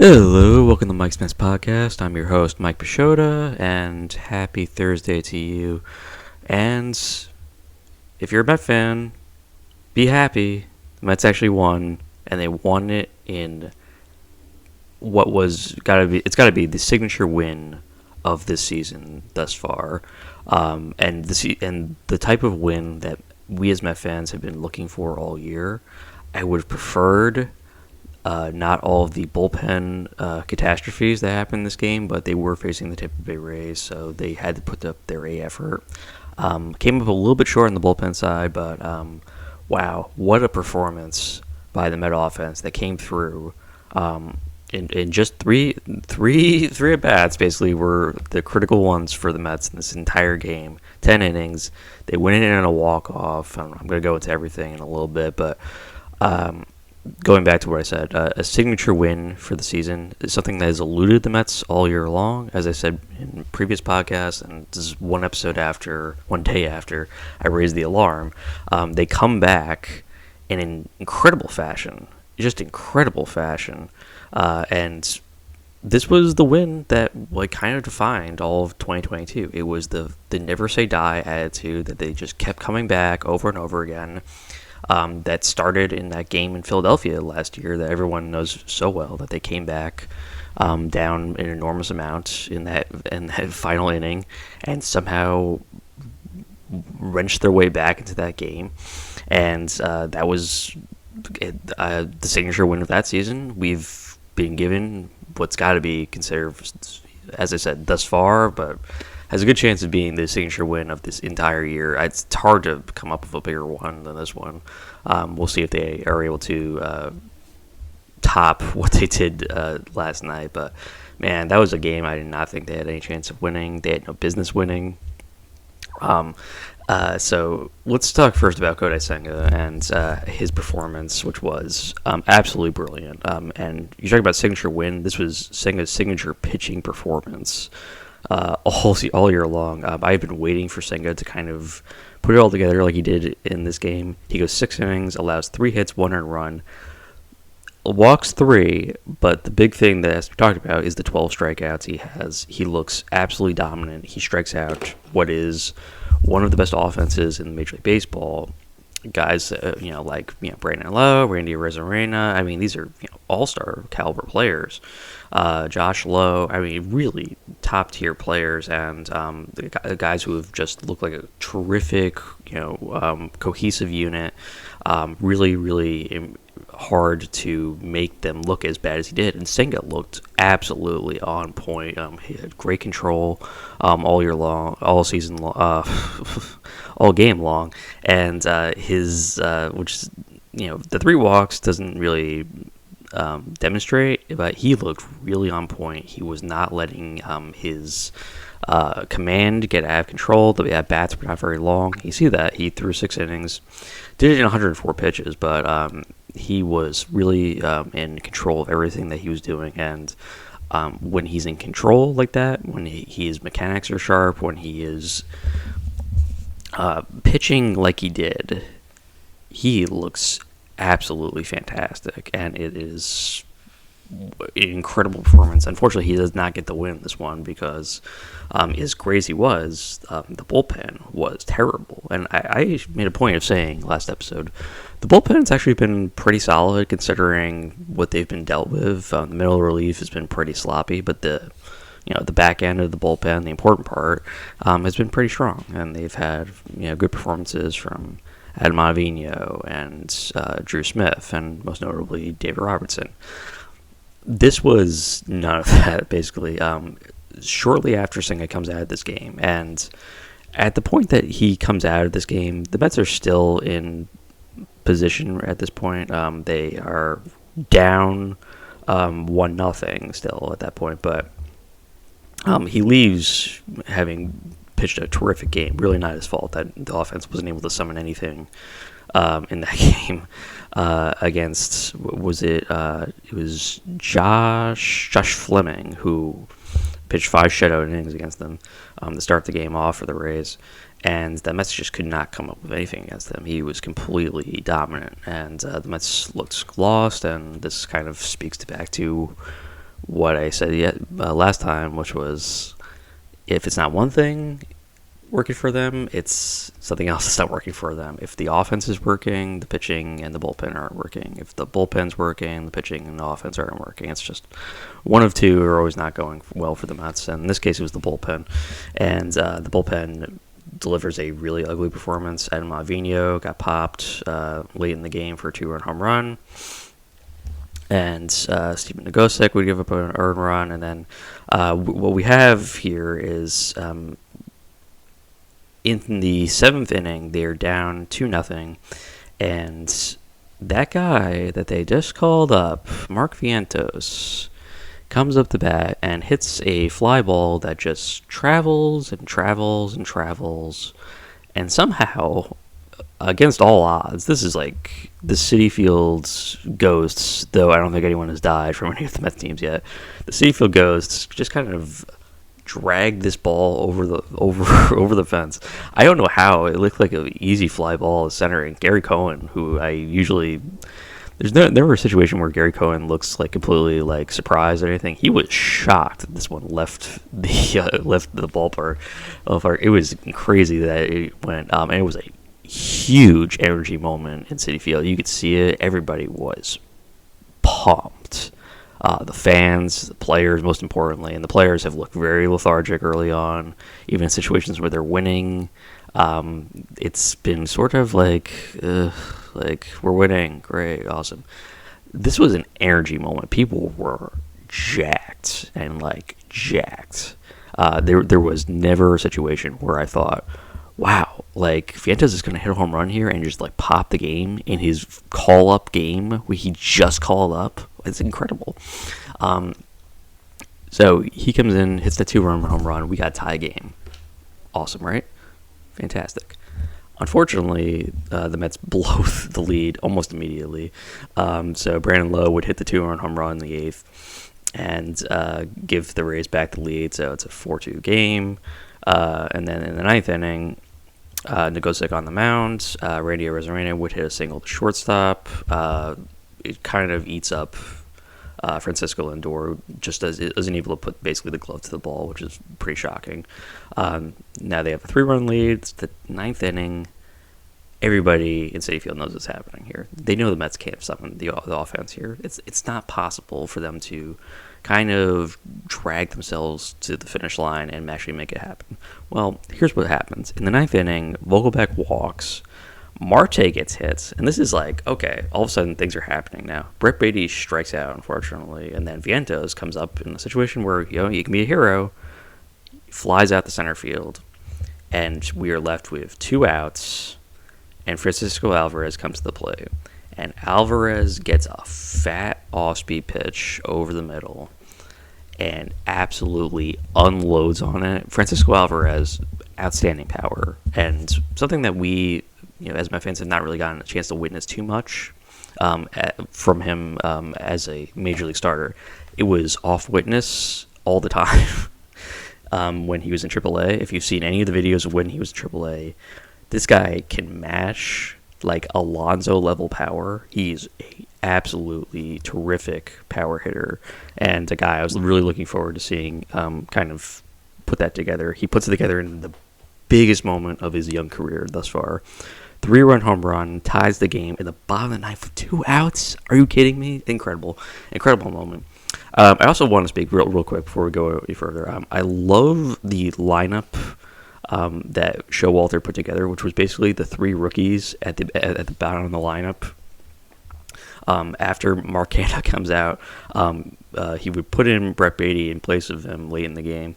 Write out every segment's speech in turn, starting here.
Hello, welcome to Mike's Mess Podcast. I'm your host, Mike Pashota, and happy Thursday to you. And if you're a Met fan, be happy. The Mets actually won, and they won it in it's gotta be the signature win of this season thus far, and the type of win that we as Met fans have been looking for all year. I would have preferred not all of the bullpen catastrophes that happened in this game, but they were facing the Tampa Bay Rays, so they had to put up their A effort. Came up a little bit short on the bullpen side, but wow, what a performance by the Met offense that came through. In just three at bats, basically, were the critical ones for the Mets in this entire game. 10 innings. They went in a walk-off. I'm going to go into everything in a little bit, but going back to what I said, a signature win for the season is something that has eluded the Mets all year long. As I said in previous podcasts, and this is one day after I raised the alarm, they come back in an incredible fashion, and this was the win that kind of defined all of 2022. It was the never say die attitude that they just kept coming back over and over again. That started in that game in Philadelphia last year that everyone knows so well, that they came back down an enormous amount in that final inning and somehow wrenched their way back into that game. And that was the signature win of that season. We've been given what's got to be considered, as I said, thus far, but has a good chance of being the signature win of this entire year. It's hard to come up with a bigger one than this one. We'll see if they are able to top what they did last night. But, man, that was a game I did not think they had any chance of winning. They had no business winning. So let's talk first about Kodai Senga and his performance, which was absolutely brilliant. And you talk about signature win. This was Senga's signature pitching performance all year long. I've been waiting for Senga to kind of put it all together like he did in this game. He goes 6 innings, allows 3 hits, 1 earned run, walks 3, but the big thing that has to be talked about is the 12 strikeouts he has. He looks absolutely dominant. He strikes out what is one of the best offenses in Major League Baseball. Guys, Brandon Lowe, Randy Arozarena. I mean, these are all-star caliber players. Josh Lowe. I mean, really top-tier players, and the guys who have just looked like a terrific, cohesive unit. Really, really hard to make them look as bad as he did. And Senga looked absolutely on point. He had great control all year long, all season long, all game long. And his, the 3 walks doesn't really demonstrate, but he looked really on point. He was not letting his command get out of control. The at-bats were not very long. You see that. He threw 6 innings, did it in 104 pitches, but he was really in control of everything that he was doing. And when he's in control like that, when his mechanics are sharp, when he is pitching like he did, he looks absolutely fantastic, and it is an incredible performance. Unfortunately, he does not get the win this one because, as great as he was, the bullpen was terrible. And I made a point of saying last episode, the bullpen's actually been pretty solid considering what they've been dealt with. The middle relief has been pretty sloppy, but the back end of the bullpen, the important part, has been pretty strong, and they've had good performances from Adam Ottavino and Drew Smith, and most notably David Robertson. This was none of that, basically. Shortly after Senga comes out of this game, and at the point that he comes out of this game, the Mets are still in position at this point. They are down 1-0 still at that point, but he leaves having pitched a terrific game. Really not his fault that the offense wasn't able to summon anything in that game against, it was Josh Fleming, who pitched 5 shutout innings against them to start the game off for the Rays, and the Mets just could not come up with anything against him. He was completely dominant, and the Mets looked lost, and this kind of speaks back to what I said last time, which was if it's not one thing working for them, it's something else that's not working for them. If the offense is working, the pitching and the bullpen aren't working. If the bullpen's working, the pitching and the offense aren't working. It's just one of two are always not going well for the Mets. And in this case, it was the bullpen. And the bullpen delivers a really ugly performance. Adam Ottavino got popped late in the game for a 2-run home run. And Stephen Nogosek would give up an earned run. And then what we have here is in the 7th inning, they're down 2-0. And that guy that they just called up, Mark Vientos, comes up to bat and hits a fly ball that just travels and travels and travels. And somehow, against all odds, this is like the Citi Field's ghosts, though I don't think anyone has died from any of the Mets teams yet. The Citi Field ghosts just kind of dragged this ball over the fence. I don't know how. It looked like an easy fly ball to center, and Gary Cohen, who I usually there's never a situation where Gary Cohen looks like completely like surprised or anything. He was shocked that this one left the ballpark. It was crazy that it went, and it was a huge energy moment in Citi Field. You could see it. Everybody was pumped. The fans, the players, most importantly, and the players have looked very lethargic early on, even in situations where they're winning. It's been sort of like we're winning, great, awesome. This was an energy moment. People were jacked and jacked. There was never a situation where I thought, wow, Vientos is going to hit a home run here and just pop the game in his call-up game where he just called up. It's incredible. So he comes in, hits the 2-run home run. We got a tie game. Awesome, right? Fantastic. Unfortunately, the Mets blow the lead almost immediately. So Brandon Lowe would hit the 2-run home run in the 8th and give the Rays back the lead. So it's a 4-2 game. And then in the 9th inning, Nogosek on the mound. Randy Arozarena would hit a single to shortstop. It kind of eats up Francisco Lindor, just as it isn't able to put basically the glove to the ball, which is pretty shocking. Now they have a 3-run lead. It's the 9th inning. Everybody in Citi Field knows what's happening here. They know the Mets can't stop the offense here. It's not possible for them to kind of drag themselves to the finish line and actually make it happen. Well, here's what happens. In the 9th inning, Vogelbach walks. Marte gets hit, and this is okay, all of a sudden things are happening now. Brett Beatty strikes out, unfortunately, and then Vientos comes up in a situation where, you can be a hero, flies out the center field, and we are left with 2 outs, and Francisco Alvarez comes to the plate. And Alvarez gets a fat off-speed pitch over the middle and absolutely unloads on it. Francisco Alvarez, outstanding power, and something that we, as my fans, have not really gotten a chance to witness too much from him as a major league starter. It was off witness all the time when he was in AAA. If you've seen any of the videos of when he was in AAA, this guy can match Alonso level power. He's a absolutely terrific power hitter, and a guy I was really looking forward to seeing kind of put that together. He puts it together in the biggest moment of his young career thus far. 3-run home run, ties the game in the bottom of the ninth with 2 outs. Are you kidding me? Incredible moment. I also want to speak real quick before we go any further. I love the lineup that Showalter put together, which was basically the 3 rookies at the bottom of the lineup. After Mark Canha comes out, he would put in Brett Beatty in place of him late in the game.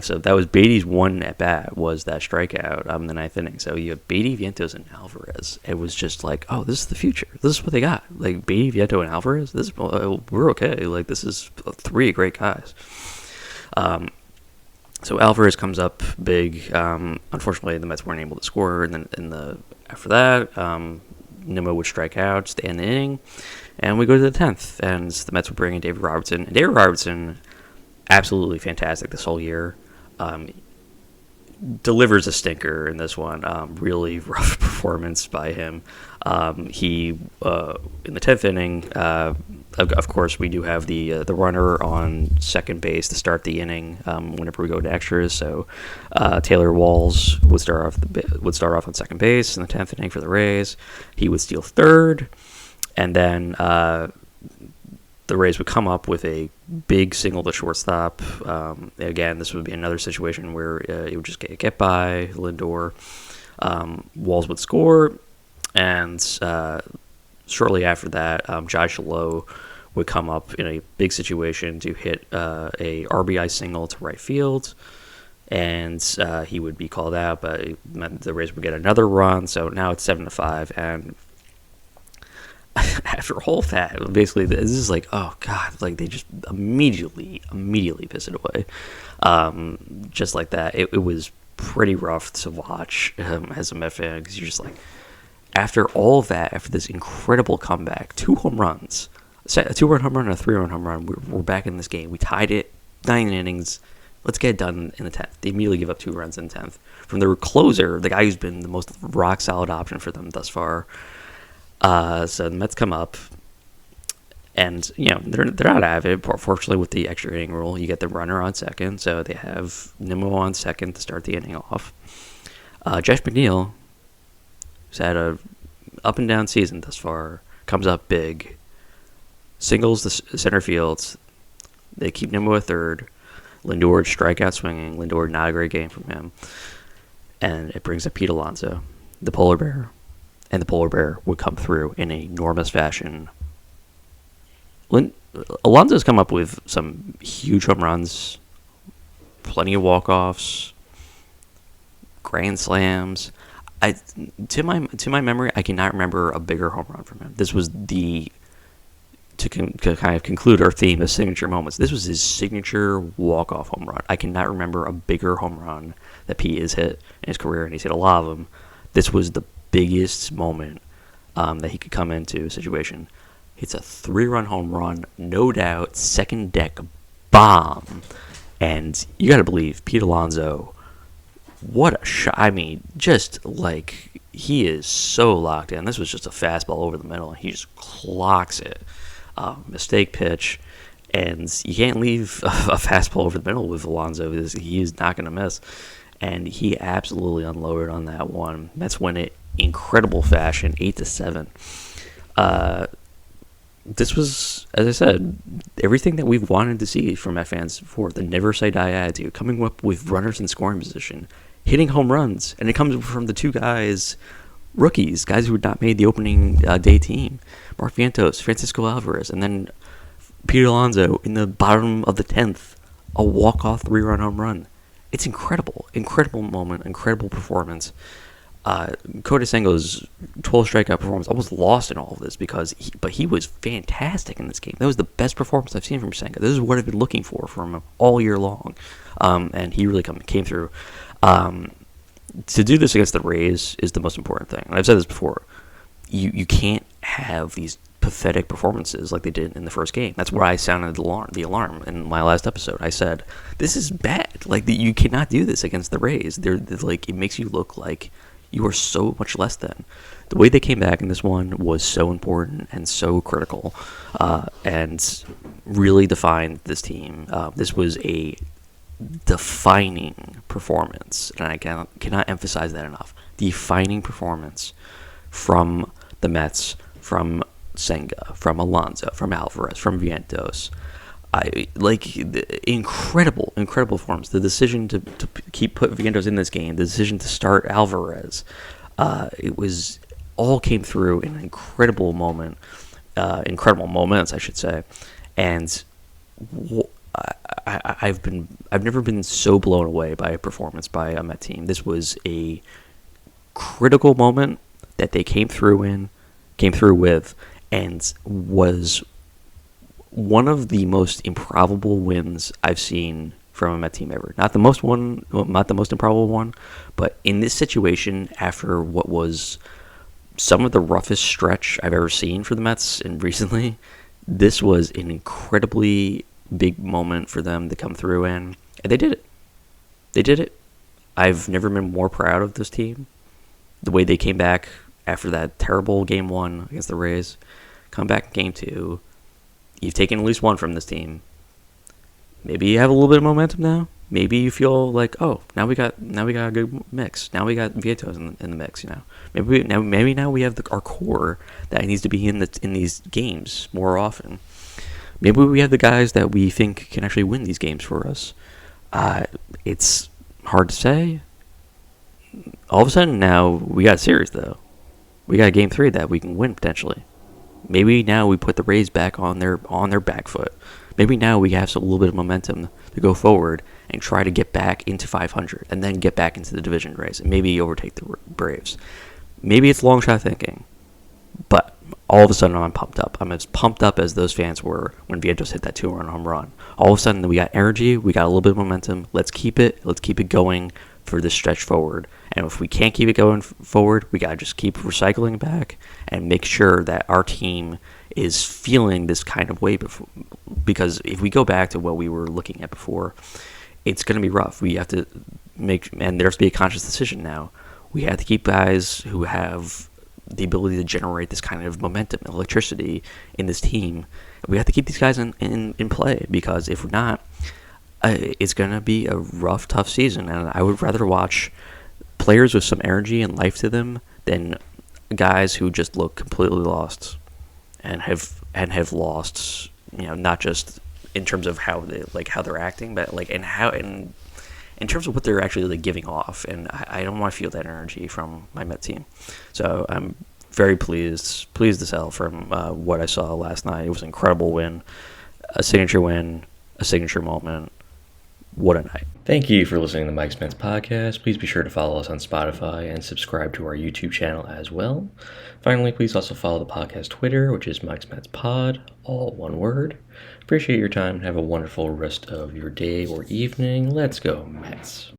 So that was Beatty's one at bat, was that strikeout in the 9th inning. So you have Beatty, Vientos, and Alvarez. It was just oh, this is the future. This is what they got. Beatty, Vientos, and Alvarez. We're okay. This is 3 great guys. So Alvarez comes up big. Unfortunately, the Mets weren't able to score. And then after that, Nimmo would strike out, stay in the inning, and we go to the 10th, and the Mets would bring in David Robertson. And David Robertson, absolutely fantastic this whole year. delivers a stinker in this one. Really rough performance by him. He in the 10th inning. Of course, we do have the runner on second base to start the inning. Whenever we go to extras, so Taylor Walls would start off on second base in the 10th inning for the Rays. He would steal third, and then the Rays would come up with a big single to shortstop. Again, this would be another situation where it would just get by Lindor. Walls would score, and shortly after that, Jai Shalot would come up in a big situation to hit a RBI single to right field, and he would be called out, but it meant the Rays would get another run. So now it's 7-5, and after all that, basically, this is like, oh god, like they just immediately piss it away, just like that. It was pretty rough to watch as a Met fan, because you're just like, after all of that, after this incredible comeback, 2 home runs, a 2-run home run and a 3-run home run, we're back in this game. We tied it, 9 innings. Let's get it done in the 10th. They immediately give up 2 runs in the 10th from their closer, the guy who's been the most rock solid option for them thus far. So the Mets come up, and they're not out of it. Fortunately, with the extra inning rule, you get the runner on second, so they have Nimmo on second to start the inning off. Jeff McNeil, who's had a up and down season thus far, comes up big, singles the center field. They keep Nimmo at third. Lindor strikeout swinging. Lindor, not a great game from him, and it brings up Pete Alonso, the polar bear. And the polar bear would come through in an enormous fashion. Alonso's come up with some huge home runs, plenty of walk-offs, grand slams. To my memory, I cannot remember a bigger home run from him. This was to kind of conclude our theme of signature moments. This was his signature walk-off home run. I cannot remember a bigger home run that Pete has hit in his career, and he's hit a lot of them. This was the biggest moment that he could come into a situation. It's a 3-run home run, no doubt, second deck bomb, and you got to believe Pete Alonso. What a shot! I mean, just like, he is so locked in. This was just a fastball over the middle, and he just clocks it. Mistake pitch, and you can't leave a fastball over the middle with Alonso. He is not going to miss, and he absolutely unloaded on that one. Mets win it. Incredible fashion, 8-7. This was, as I said, everything that we've wanted to see from Met fans before. The never say die attitude, coming up with runners in scoring position, hitting home runs, and it comes from the 2 rookies, guys who had not made the opening day team. Mark Vientos, Francisco Alvarez, and then Pete Alonso in the bottom of the 10th, a walk-off 3-run home run. It's incredible moment, incredible performance. Kodai Senga's 12 strikeout performance almost lost in all of this but he was fantastic in this game. That was the best performance I've seen from Senga. This is what I've been looking for from him all year long, and he really came through. To do this against the Rays is the most important thing. And I've said this before. You can't have these pathetic performances like they did in the first game. That's where I sounded the alarm in my last episode. I said, this is bad. Like, you cannot do this against the Rays. They're like, it makes you look like you are so much less than. The way they came back in this one was so important and so critical, and really defined this team. This was a defining performance, and I cannot emphasize that enough. Defining performance from the Mets, from Senga, from Alonso, from Alvarez, from Vientos. Incredible performance. The decision to put Vientos in this game, the decision to start Alvarez, it was all came through in an incredible moments, I should say. And I've never been so blown away by a performance by a Met team. This was a critical moment that they came through with, and was one of the most improbable wins I've seen from a Met team ever. Not the most improbable one, but in this situation, after what was some of the roughest stretch I've ever seen for the Mets and recently, this was an incredibly big moment for them to come through in, and they did it. I've never been more proud of this team. The way they came back after that terrible game 1 against the Rays, come back in game 2. You've taken at least one from this team. Maybe you have a little bit of momentum now. Maybe you feel like, oh, now we got a good mix. Now we got Vientos in the mix. Maybe now we have our core that needs to be in these games more often. Maybe we have the guys that we think can actually win these games for us. It's hard to say. All of a sudden now we got a series though. We got game 3 that we can win potentially. Maybe now we put the Rays back on their back foot. Maybe now we have a little bit of momentum to go forward and try to get back into 500 and then get back into the division race and maybe overtake the Braves. Maybe it's long shot thinking, but all of a sudden I'm pumped up. I'm as pumped up as those fans were when Vientos hit that 2-run home run. All of a sudden we got energy, we got a little bit of momentum. Let's keep it going for this stretch forward. And if we can't keep it going forward, we got to just keep recycling back and make sure that our team is feeling this kind of way before, because if we go back to what we were looking at before, it's going to be rough. We have to and there has to be a conscious decision now. We have to keep guys who have the ability to generate this kind of momentum and electricity in this team. We have to keep these guys in play, because if we're not, it's going to be a rough, tough season. And I would rather watch players with some energy and life to them than guys who just look completely lost and have lost, not just in terms of how they're acting, but in terms of what they're actually giving off. And I don't want to feel that energy from my Met team. So I'm very pleased as hell from what I saw last night. It was an incredible win, a signature moment. What a night. Thank you for listening to Mike Spence Podcast. Please be sure to follow us on Spotify and subscribe to our YouTube channel as well. Finally, please also follow the podcast Twitter, which is Mike Spence Pod, all one word. Appreciate your time and have a wonderful rest of your day or evening. Let's go, Mets.